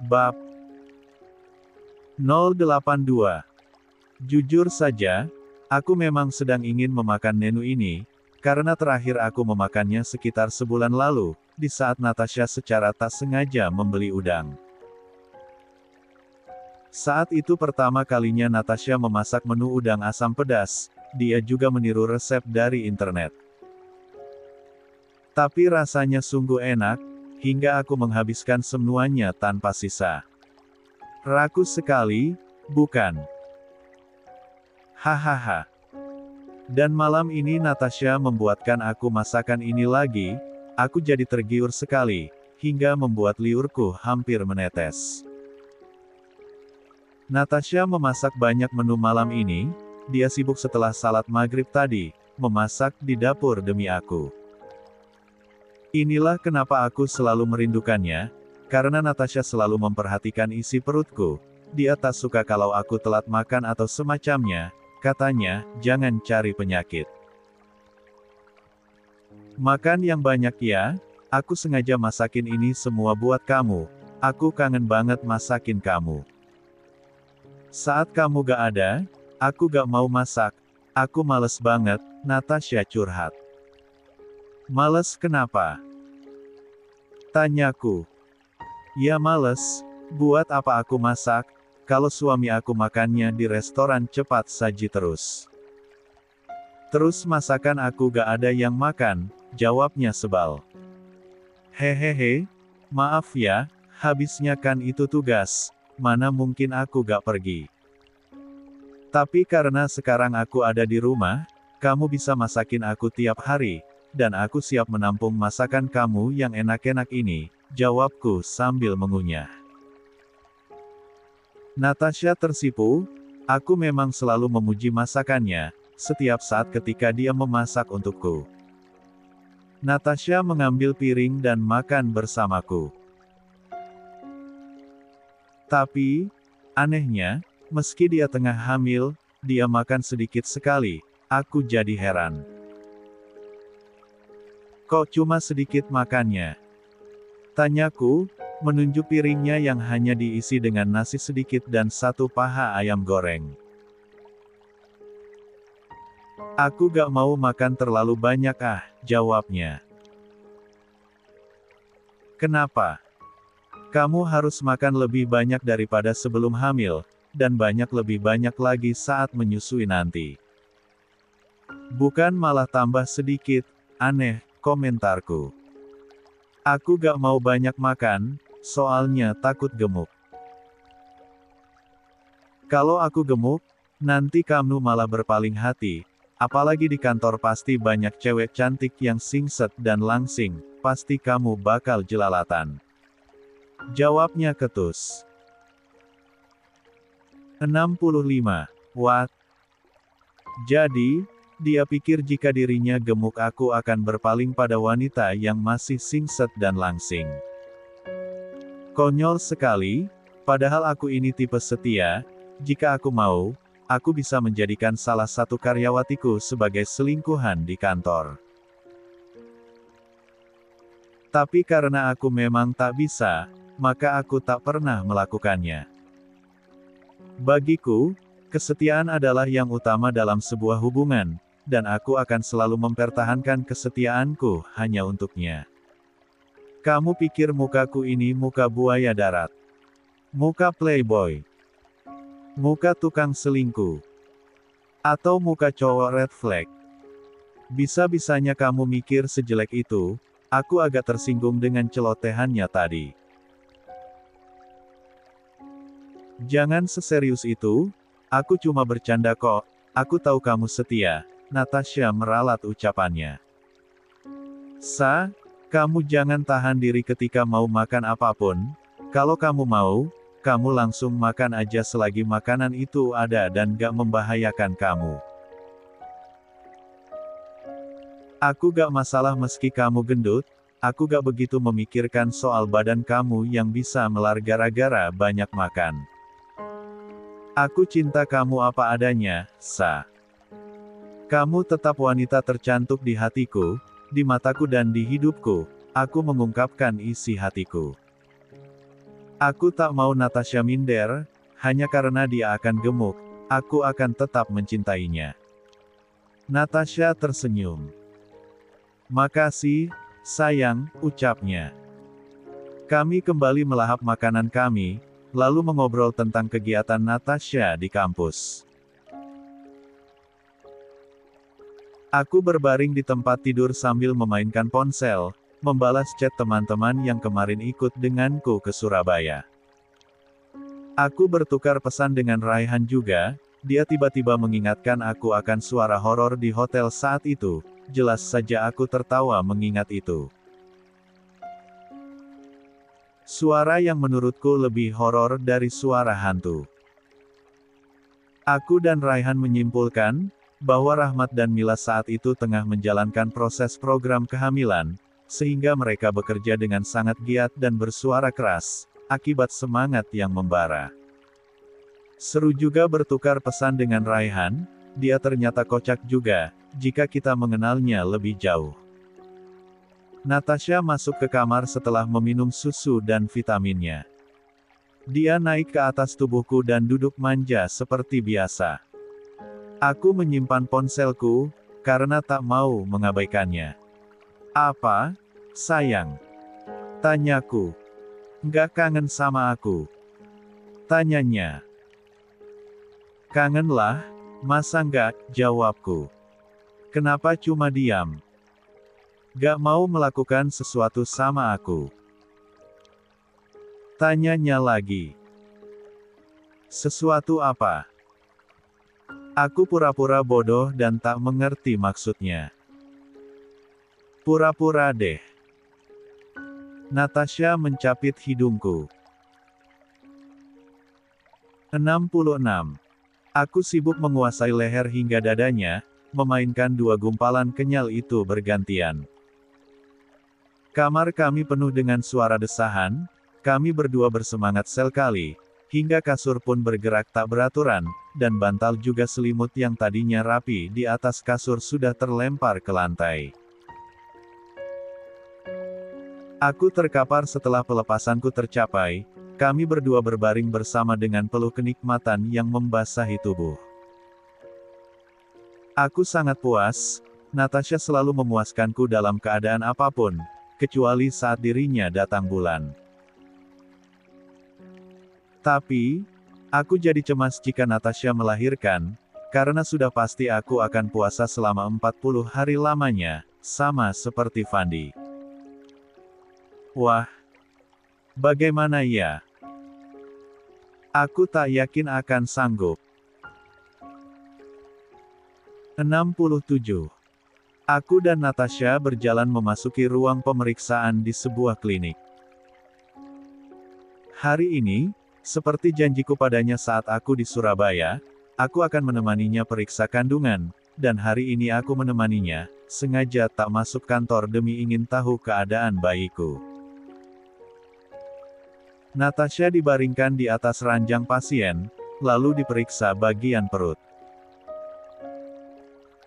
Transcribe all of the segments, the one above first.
Bab 082. Jujur saja, aku memang sedang ingin memakan menu ini, karena terakhir aku memakannya sekitar sebulan lalu, di saat Natasha secara tak sengaja membeli udang. Saat itu pertama kalinya Natasha memasak menu udang asam pedas, dia juga meniru resep dari internet. Tapi rasanya sungguh enak, hingga aku menghabiskan semuanya tanpa sisa. Rakus sekali, bukan? Hahaha. Dan malam ini Natasha membuatkan aku masakan ini lagi, aku jadi tergiur sekali, hingga membuat liurku hampir menetes. Natasha memasak banyak menu malam ini, dia sibuk setelah salat maghrib tadi, memasak di dapur demi aku. Inilah kenapa aku selalu merindukannya, karena Natasha selalu memperhatikan isi perutku, dia tak suka kalau aku telat makan atau semacamnya, katanya, jangan cari penyakit. Makan yang banyak ya, aku sengaja masakin ini semua buat kamu, aku kangen banget masakin kamu. Saat kamu gak ada, aku gak mau masak, aku males banget, Natasha curhat. Males kenapa? Tanyaku. Ya males, buat apa aku masak, kalau suami aku makannya di restoran cepat saji terus. Terus masakan aku gak ada yang makan, jawabnya sebal. Hehehe, maaf ya, habisnya kan itu tugas, mana mungkin aku gak pergi. Tapi karena sekarang aku ada di rumah, kamu bisa masakin aku tiap hari, dan aku siap menampung masakan kamu yang enak-enak ini, jawabku sambil mengunyah. Natasha tersipu, aku memang selalu memuji masakannya, setiap saat ketika dia memasak untukku. Natasha mengambil piring dan makan bersamaku. Tapi, anehnya, meski dia tengah hamil, dia makan sedikit sekali, aku jadi heran. Kok cuma sedikit makannya? Tanyaku, menunjuk piringnya yang hanya diisi dengan nasi sedikit dan satu paha ayam goreng. Aku gak mau makan terlalu banyak jawabnya. Kenapa? Kamu harus makan lebih banyak daripada sebelum hamil, dan lebih banyak lagi saat menyusui nanti. Bukan malah tambah sedikit, aneh, komentarku. Aku gak mau banyak makan, soalnya takut gemuk. Kalau aku gemuk, nanti kamu malah berpaling hati, apalagi di kantor pasti banyak cewek cantik yang singset dan langsing, pasti kamu bakal jelalatan. Jawabnya ketus. 65. What? Jadi, dia pikir jika dirinya gemuk aku akan berpaling pada wanita yang masih singset dan langsing. Konyol sekali, padahal aku ini tipe setia, jika aku mau, aku bisa menjadikan salah satu karyawatiku sebagai selingkuhan di kantor. Tapi karena aku memang tak bisa, maka aku tak pernah melakukannya. Bagiku, kesetiaan adalah yang utama dalam sebuah hubungan, dan aku akan selalu mempertahankan kesetiaanku hanya untuknya. Kamu pikir mukaku ini muka buaya darat? Muka playboy? Muka tukang selingkuh? Atau muka cowok red flag? Bisa-bisanya kamu mikir sejelek itu, aku agak tersinggung dengan celotehannya tadi. Jangan seserius itu, aku cuma bercanda kok, aku tahu kamu setia. Natasha meralat ucapannya. Kamu jangan tahan diri ketika mau makan apapun, kalau kamu mau, kamu langsung makan aja selagi makanan itu ada dan gak membahayakan kamu. Aku gak masalah meski kamu gendut, aku gak begitu memikirkan soal badan kamu yang bisa melar gara-gara banyak makan. Aku cinta kamu apa adanya, Kamu tetap wanita tercantik di hatiku, di mataku dan di hidupku, aku mengungkapkan isi hatiku. Aku tak mau Natasha minder, hanya karena dia akan gemuk, aku akan tetap mencintainya. Natasha tersenyum. Makasih, sayang, ucapnya. Kami kembali melahap makanan kami, lalu mengobrol tentang kegiatan Natasha di kampus. Aku berbaring di tempat tidur sambil memainkan ponsel, membalas chat teman-teman yang kemarin ikut denganku ke Surabaya. Aku bertukar pesan dengan Raihan juga, dia tiba-tiba mengingatkan aku akan suara horor di hotel saat itu, jelas saja aku tertawa mengingat itu. Suara yang menurutku lebih horor dari suara hantu. Aku dan Raihan menyimpulkan, bahwa Rahmat dan Mila saat itu tengah menjalankan proses program kehamilan, sehingga mereka bekerja dengan sangat giat dan bersuara keras, akibat semangat yang membara. Seru juga bertukar pesan dengan Raihan, dia ternyata kocak juga, jika kita mengenalnya lebih jauh. Natasha masuk ke kamar setelah meminum susu dan vitaminnya. Dia naik ke atas tubuhku dan duduk manja seperti biasa. Aku menyimpan ponselku, karena tak mau mengabaikannya. Apa, sayang? Tanyaku. Nggak kangen sama aku? Tanyanya. Kangen lah, masa nggak, jawabku. Kenapa cuma diam? Gak mau melakukan sesuatu sama aku? Tanyanya lagi. Sesuatu apa? Aku pura-pura bodoh dan tak mengerti maksudnya. Pura-pura deh. Natasha mencapit hidungku. 66. Aku sibuk menguasai leher hingga dadanya, memainkan dua gumpalan kenyal itu bergantian. Kamar kami penuh dengan suara desahan, kami berdua bersemangat sekali, hingga kasur pun bergerak tak beraturan, dan bantal juga selimut yang tadinya rapi di atas kasur sudah terlempar ke lantai. Aku terkapar setelah pelepasanku tercapai, kami berdua berbaring bersama dengan peluh kenikmatan yang membasahi tubuh. Aku sangat puas, Natasha selalu memuaskanku dalam keadaan apapun, kecuali saat dirinya datang bulan. Tapi, aku jadi cemas jika Natasha melahirkan, karena sudah pasti aku akan puasa selama 40 hari lamanya, sama seperti Fandi. Wah, bagaimana ya? Aku tak yakin akan sanggup. 67. Aku dan Natasha berjalan memasuki ruang pemeriksaan di sebuah klinik. Hari ini, seperti janjiku padanya saat aku di Surabaya, aku akan menemaninya periksa kandungan, dan hari ini aku menemaninya, sengaja tak masuk kantor demi ingin tahu keadaan bayiku. Natasha dibaringkan di atas ranjang pasien, lalu diperiksa bagian perut.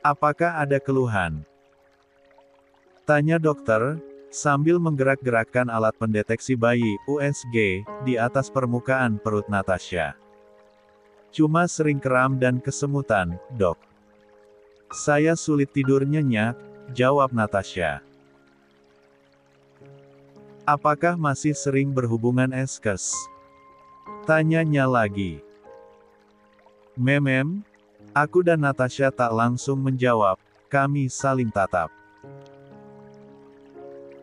Apakah ada keluhan? Tanya dokter, sambil menggerak-gerakkan alat pendeteksi bayi, USG, di atas permukaan perut Natasha. Cuma sering kram dan kesemutan, dok. Saya sulit tidur nyenyak, jawab Natasha. Apakah masih sering berhubungan eskes? Tanyanya lagi. Memem, aku dan Natasha tak langsung menjawab, kami saling tatap.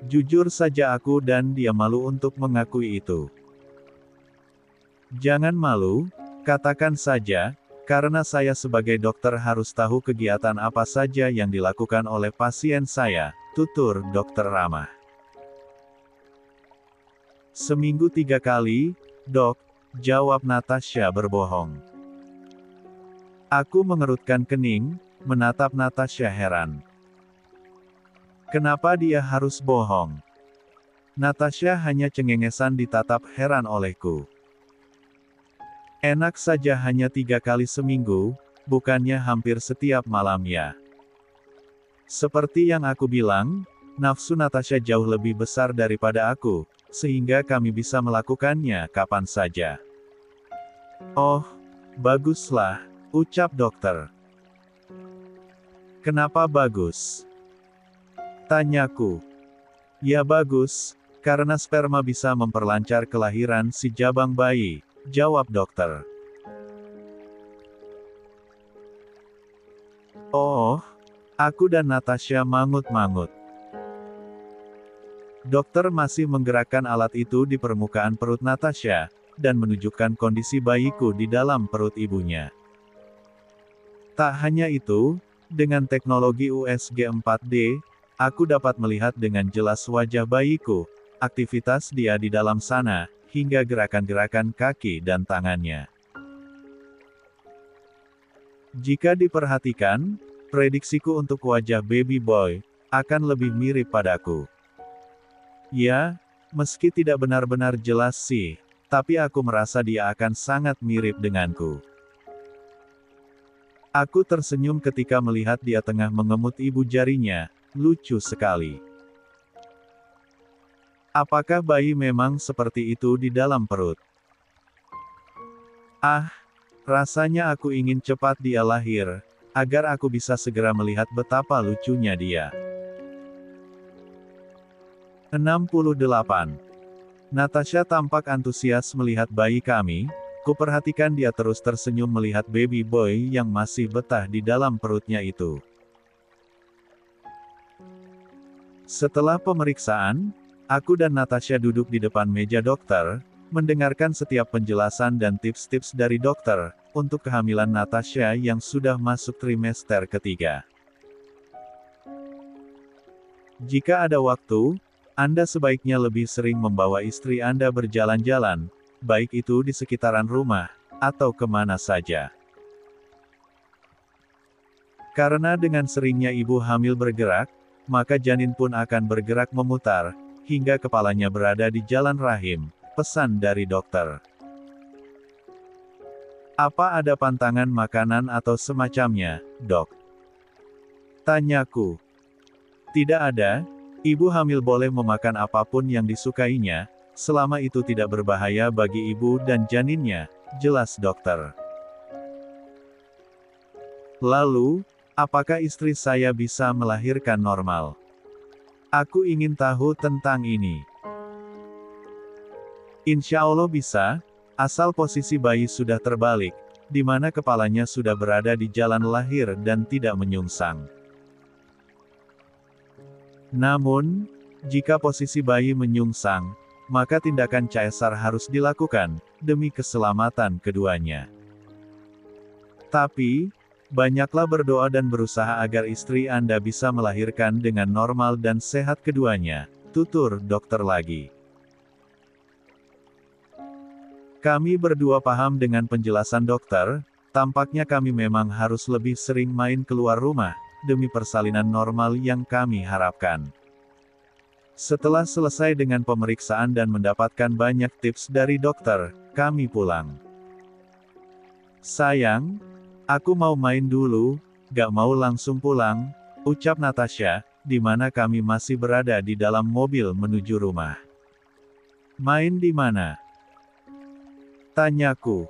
Jujur saja aku dan dia malu untuk mengakui itu. Jangan malu, katakan saja, karena saya sebagai dokter harus tahu kegiatan apa saja yang dilakukan oleh pasien saya, tutur Dokter Ramah. Seminggu 3 kali, dok, jawab Natasha berbohong. Aku mengerutkan kening, menatap Natasha heran. Kenapa dia harus bohong? Natasha hanya cengengesan ditatap heran olehku. Enak saja hanya 3 kali seminggu, bukannya hampir setiap malam ya. Seperti yang aku bilang, nafsu Natasha jauh lebih besar daripada aku, sehingga kami bisa melakukannya kapan saja. Oh, baguslah, ucap dokter. Kenapa bagus? Tanyaku. Ya bagus, karena sperma bisa memperlancar kelahiran si jabang bayi, jawab dokter. Oh, aku dan Natasha mangut-mangut. Dokter masih menggerakkan alat itu di permukaan perut Natasha, dan menunjukkan kondisi bayiku di dalam perut ibunya. Tak hanya itu, dengan teknologi USG 4D, aku dapat melihat dengan jelas wajah bayiku, aktivitas dia di dalam sana, hingga gerakan-gerakan kaki dan tangannya. Jika diperhatikan, prediksiku untuk wajah baby boy akan lebih mirip padaku. Ya, meski tidak benar-benar jelas sih, tapi aku merasa dia akan sangat mirip denganku. Aku tersenyum ketika melihat dia tengah mengemut ibu jarinya, lucu sekali. Apakah bayi memang seperti itu di dalam perut? Ah, rasanya aku ingin cepat dia lahir, agar aku bisa segera melihat betapa lucunya dia. 68. Natasha tampak antusias melihat bayi kami, kuperhatikan dia terus tersenyum melihat baby boy yang masih betah di dalam perutnya itu. Setelah pemeriksaan, aku dan Natasha duduk di depan meja dokter, mendengarkan setiap penjelasan dan tips-tips dari dokter, untuk kehamilan Natasha yang sudah masuk trimester ketiga. Jika ada waktu, Anda sebaiknya lebih sering membawa istri Anda berjalan-jalan, baik itu di sekitaran rumah, atau kemana saja. Karena dengan seringnya ibu hamil bergerak, maka janin pun akan bergerak memutar, hingga kepalanya berada di jalan rahim, pesan dari dokter. Apa ada pantangan makanan atau semacamnya, dok? Tanyaku. Tidak ada. Ibu hamil boleh memakan apapun yang disukainya, selama itu tidak berbahaya bagi ibu dan janinnya, jelas dokter. Lalu, apakah istri saya bisa melahirkan normal? Aku ingin tahu tentang ini. Insya Allah bisa, asal posisi bayi sudah terbalik, di mana kepalanya sudah berada di jalan lahir dan tidak menyungsang. Namun, jika posisi bayi menyungsang, maka tindakan caesar harus dilakukan, demi keselamatan keduanya. Tapi, banyaklah berdoa dan berusaha agar istri Anda bisa melahirkan dengan normal dan sehat keduanya, tutur dokter lagi. Kami berdua paham dengan penjelasan dokter, tampaknya kami memang harus lebih sering main keluar rumah, demi persalinan normal yang kami harapkan. Setelah selesai dengan pemeriksaan dan mendapatkan banyak tips dari dokter, kami pulang. Sayang, aku mau main dulu, gak mau langsung pulang, ucap Natasha, di mana kami masih berada di dalam mobil menuju rumah. Main di mana? Tanyaku.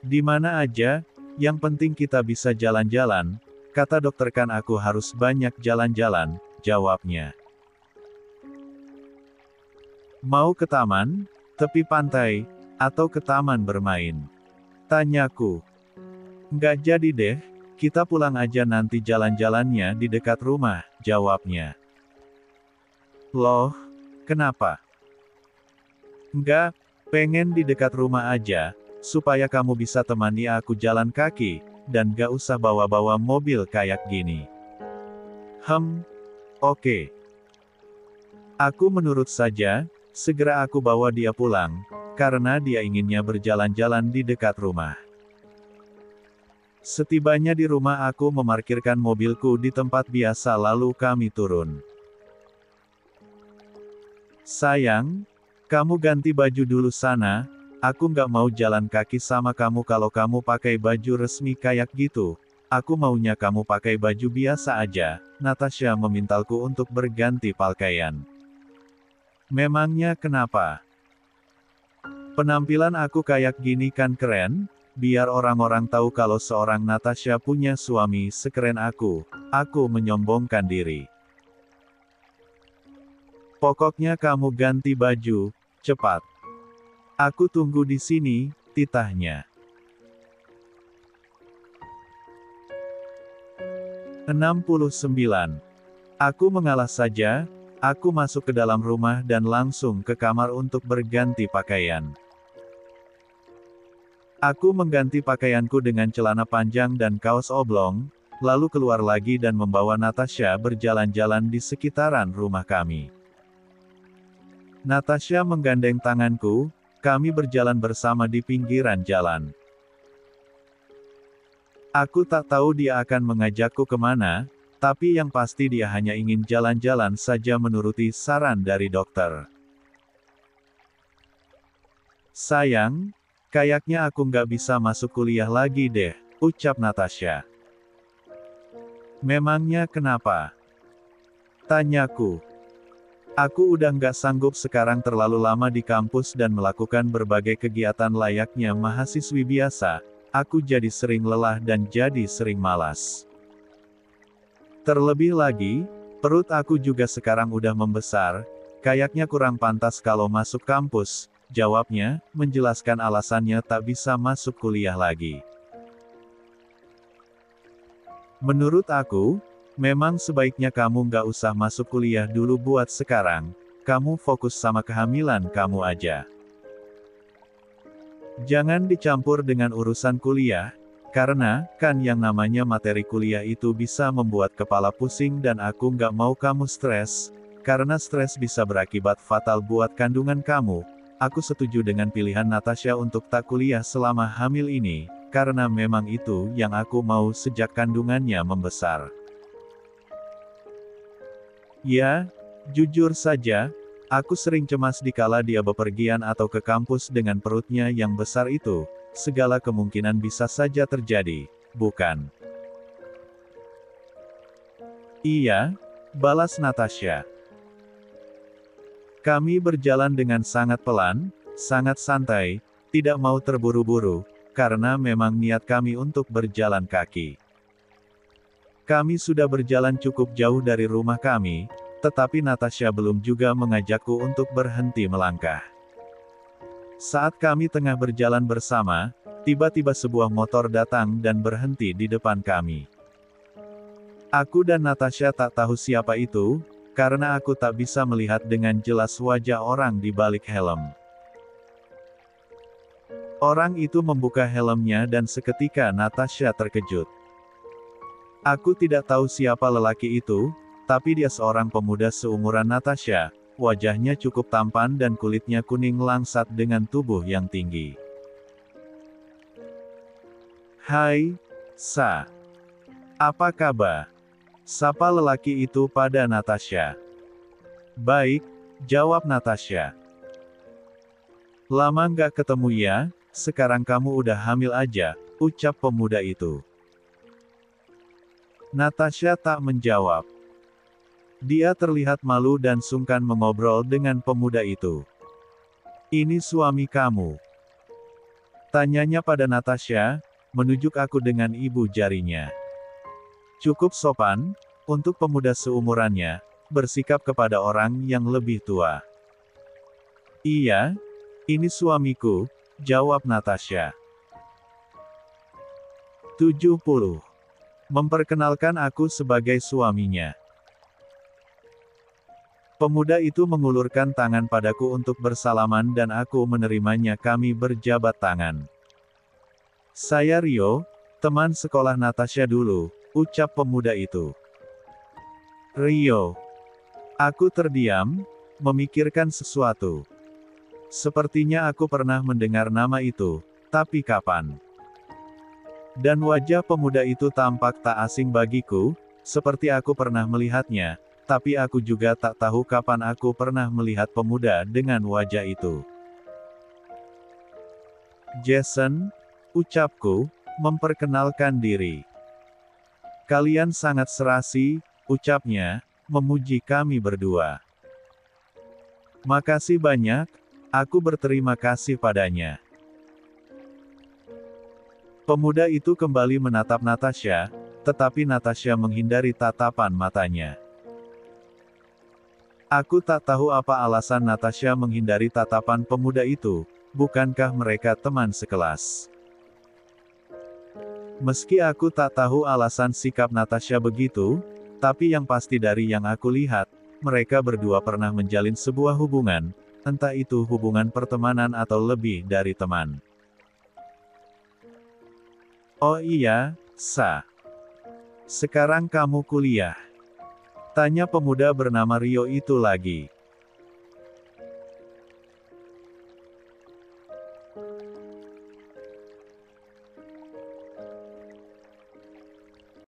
Di mana aja, yang penting kita bisa jalan-jalan, kata dokter. Kan aku harus banyak jalan-jalan, jawabnya. Mau ke taman, tepi pantai, atau ke taman bermain? Tanyaku. Nggak jadi deh, kita pulang aja nanti jalan-jalannya di dekat rumah, jawabnya. Loh, kenapa? Nggak, pengen di dekat rumah aja, supaya kamu bisa temani aku jalan kaki, dan gak usah bawa-bawa mobil kayak gini. Oke. Aku menurut saja, segera aku bawa dia pulang, karena dia inginnya berjalan-jalan di dekat rumah. Setibanya di rumah aku memarkirkan mobilku di tempat biasa lalu kami turun. Sayang, kamu ganti baju dulu sana, aku nggak mau jalan kaki sama kamu kalau kamu pakai baju resmi kayak gitu, aku maunya kamu pakai baju biasa aja, Natasha memintalku untuk berganti pakaian. Memangnya kenapa? Penampilan aku kayak gini kan keren? Biar orang-orang tahu kalau seorang Natasha punya suami sekeren aku menyombongkan diri. Pokoknya kamu ganti baju, cepat. Aku tunggu di sini, titahnya. 69. Aku mengalah saja, aku masuk ke dalam rumah dan langsung ke kamar untuk berganti pakaian. Aku mengganti pakaianku dengan celana panjang dan kaos oblong, lalu keluar lagi dan membawa Natasha berjalan-jalan di sekitaran rumah kami. Natasha menggandeng tanganku, kami berjalan bersama di pinggiran jalan. Aku tak tahu dia akan mengajakku kemana, tapi yang pasti dia hanya ingin jalan-jalan saja menuruti saran dari dokter. Sayang, kayaknya aku nggak bisa masuk kuliah lagi deh, ucap Natasha. Memangnya kenapa? Tanyaku. Aku udah nggak sanggup sekarang terlalu lama di kampus dan melakukan berbagai kegiatan layaknya mahasiswi biasa. Aku jadi sering lelah dan jadi sering malas. Terlebih lagi, perut aku juga sekarang udah membesar, kayaknya kurang pantas kalau masuk kampus, jawabnya, menjelaskan alasannya tak bisa masuk kuliah lagi. Menurut aku, memang sebaiknya kamu nggak usah masuk kuliah dulu buat sekarang, kamu fokus sama kehamilan kamu aja. Jangan dicampur dengan urusan kuliah, karena, kan yang namanya materi kuliah itu bisa membuat kepala pusing dan aku nggak mau kamu stres, karena stres bisa berakibat fatal buat kandungan kamu. Aku setuju dengan pilihan Natasha untuk tak kuliah selama hamil ini, karena memang itu yang aku mau sejak kandungannya membesar. Ya, jujur saja, aku sering cemas dikala dia bepergian atau ke kampus dengan perutnya yang besar itu. Segala kemungkinan bisa saja terjadi, bukan? Iya, balas Natasha. Kami berjalan dengan sangat pelan, sangat santai, tidak mau terburu-buru, karena memang niat kami untuk berjalan kaki. Kami sudah berjalan cukup jauh dari rumah kami, tetapi Natasha belum juga mengajakku untuk berhenti melangkah. Saat kami tengah berjalan bersama, tiba-tiba sebuah motor datang dan berhenti di depan kami. Aku dan Natasha tak tahu siapa itu, karena aku tak bisa melihat dengan jelas wajah orang di balik helm. Orang itu membuka helmnya dan seketika Natasha terkejut. Aku tidak tahu siapa lelaki itu, tapi dia seorang pemuda seumuran Natasha. Wajahnya cukup tampan dan kulitnya kuning langsat dengan tubuh yang tinggi. Hai, Sa. Apa kabar? Sapa lelaki itu pada Natasha. Baik, jawab Natasha. Lama nggak ketemu ya, sekarang kamu udah hamil aja, ucap pemuda itu. Natasha tak menjawab. Dia terlihat malu dan sungkan mengobrol dengan pemuda itu. Ini suami kamu? Tanyanya pada Natasha, menunjuk aku dengan ibu jarinya. Cukup sopan, untuk pemuda seumurannya, bersikap kepada orang yang lebih tua. Iya, ini suamiku, jawab Natasha. 70. Memperkenalkan aku sebagai suaminya. Pemuda itu mengulurkan tangan padaku untuk bersalaman dan aku menerimanya. Kami berjabat tangan. Saya Rio, teman sekolah Natasha dulu, ucap pemuda itu. Rio. Aku terdiam, memikirkan sesuatu. Sepertinya aku pernah mendengar nama itu, tapi kapan? Dan wajah pemuda itu tampak tak asing bagiku, seperti aku pernah melihatnya. Tapi aku juga tak tahu kapan aku pernah melihat pemuda dengan wajah itu. Jason, ucapku, memperkenalkan diri. Kalian sangat serasi, ucapnya, memuji kami berdua. Makasih banyak, aku berterima kasih padanya. Pemuda itu kembali menatap Natasha, tetapi Natasha menghindari tatapan matanya. Aku tak tahu apa alasan Natasha menghindari tatapan pemuda itu, bukankah mereka teman sekelas? Meski aku tak tahu alasan sikap Natasha begitu, tapi yang pasti dari yang aku lihat, mereka berdua pernah menjalin sebuah hubungan, entah itu hubungan pertemanan atau lebih dari teman. Oh iya, Sa. Sekarang kamu kuliah? Tanya pemuda bernama Rio itu lagi.